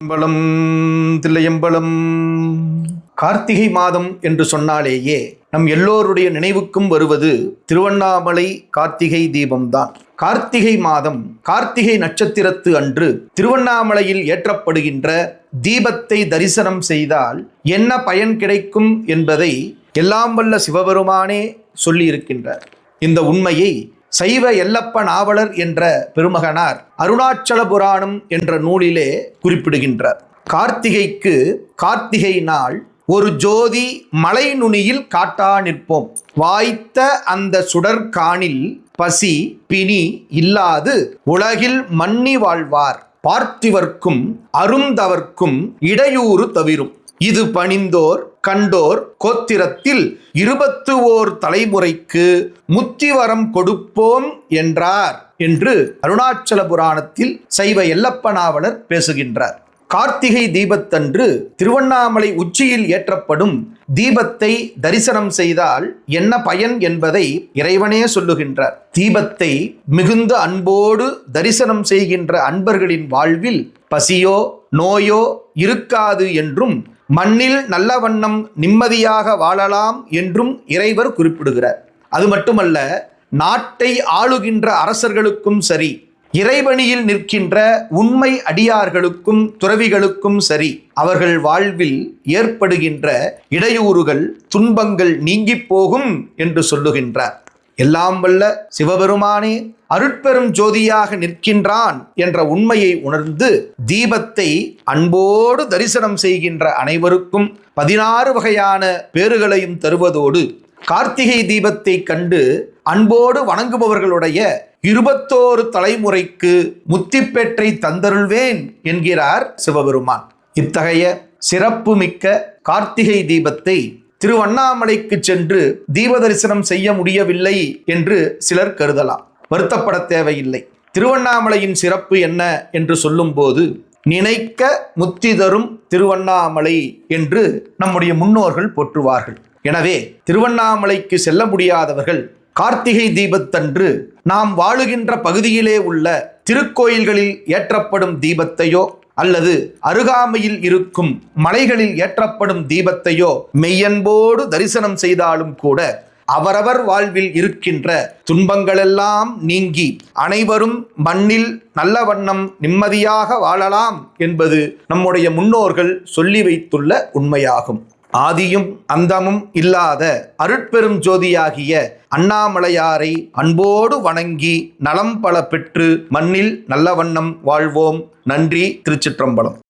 அம்பலம் தில்லையம்பலம். கார்த்திகை மாதம் என்று சொன்னாலேயே நம் எல்லோருடைய நினைவுக்கும் வருவது திருவண்ணாமலை கார்த்திகை தீபம்தான். கார்த்திகை மாதம் கார்த்திகை நட்சத்திரத்து அன்று திருவண்ணாமலையில் ஏற்றப்படுகின்ற தீபத்தை தரிசனம் செய்தால் என்ன பயன் கிடைக்கும் என்பதை எல்லாம் வல்ல சிவபெருமானே சொல்லியிருக்கின்றார். இந்த உண்மையை சைவ எல்லப்ப நாவலர் என்ற பெருமகனார் அருணாச்சல புராணம் என்ற நூலிலே குறிப்பிடுகின்றார். கார்த்திகைக்கு கார்த்திகை நாள் ஒரு ஜோதி மலை நுனியில் காட்டா நிற்போம். வாய்த்த அந்த சுடர்காணில் பசி பிணி இல்லாது உலகில் மன்னி வாழ்வார். பார்த்திவர்க்கும் அருந்தவர்க்கும் இடையூறு தவிரும். இது பணிந்தோர் கண்டோர் கோத்திரத்தில் 21 தலைமுறைக்கு முத்திவரம் கொடுப்போம் என்றார் என்று அருணாச்சல புராணத்தில் சைவ எல்லப்ப நாவலர் பேசுகின்றார். கார்த்திகை தீபத்தன்று திருவண்ணாமலை உச்சியில் ஏற்றப்படும் தீபத்தை தரிசனம் செய்தால் என்ன பயன் என்பதை இறைவனே சொல்லுகின்றார். தீபத்தை மிகுந்த அன்போடு தரிசனம் செய்கின்ற அன்பர்களின் வாழ்வில் பசியோ நோயோ இருக்காது என்றும் மண்ணில் நல்ல வண்ணம் நிம்மதியாக வாழலாம் என்றும் இறைவர் குறிப்பிடுகிறார். அது மட்டுமல்ல, நாட்டை ஆளுகின்ற அரசர்களுக்கும் சரி, இறைவனியில் நிற்கின்ற உண்மை அடியார்களுக்கும் துறவிகளுக்கும் சரி, அவர்கள் வாழ்வில் ஏற்படுகின்ற இடையூறுகள் துன்பங்கள் நீங்கி போகும் என்று சொல்லுகின்றார். எல்லாம் வல்ல சிவபெருமானே அருட்பெரும் ஜோதியாக நிற்கின்றான் என்ற உண்மையை உணர்ந்து தீபத்தை அன்போடு தரிசனம் செய்கின்ற அனைவருக்கும் 16 வகையான பேறுகளையும் தருவதோடு கார்த்திகை தீபத்தை கண்டு அன்போடு வணங்குபவர்களுடைய 21 தலைமுறைக்கு முத்திப்பேற்றை தந்தருள்வேன் என்கிறார் சிவபெருமான். இத்தகைய சிறப்பு மிக்க கார்த்திகை தீபத்தை திருவண்ணாமலைக்கு சென்று தீப தரிசனம் செய்ய முடியவில்லை என்று சிலர் கருதலாம். வருத்தப்பட தேவையில்லை. திருவண்ணாமலையின் சிறப்பு என்ன என்று சொல்லும்போது, நினைக்க முத்தி தரும் திருவண்ணாமலை என்று நம்முடைய முன்னோர்கள் போற்றுவார்கள். எனவே திருவண்ணாமலைக்கு செல்ல முடியாதவர்கள் கார்த்திகை தீபத்தன்று நாம் வாழுகின்ற பகுதியிலே உள்ள திருக்கோயில்களில் ஏற்றப்படும் தீபத்தையோ அல்லது அருகாமையில் இருக்கும் மலைகளில் ஏற்றப்படும் தீபத்தையோ மெய்யன்போடு தரிசனம் செய்தாலும் கூட அவரவர் வாழ்வில் இருக்கின்ற துன்பங்களெல்லாம் நீங்கி அனைவரும் மண்ணில் நல்ல வண்ணம் நிம்மதியாக வாழலாம் என்பது நம்முடைய முன்னோர்கள் சொல்லி வைத்துள்ள உண்மையாகும். ஆதியும் அந்தமும் இல்லாத அருட்பெரும் ஜோதியாகிய அண்ணாமலையாரை அன்போடு வணங்கி நலம் பல பெற்று மண்ணில் நல்ல வண்ணம் வாழ்வோம். நன்றி. திருச்சிற்றம்பலம்.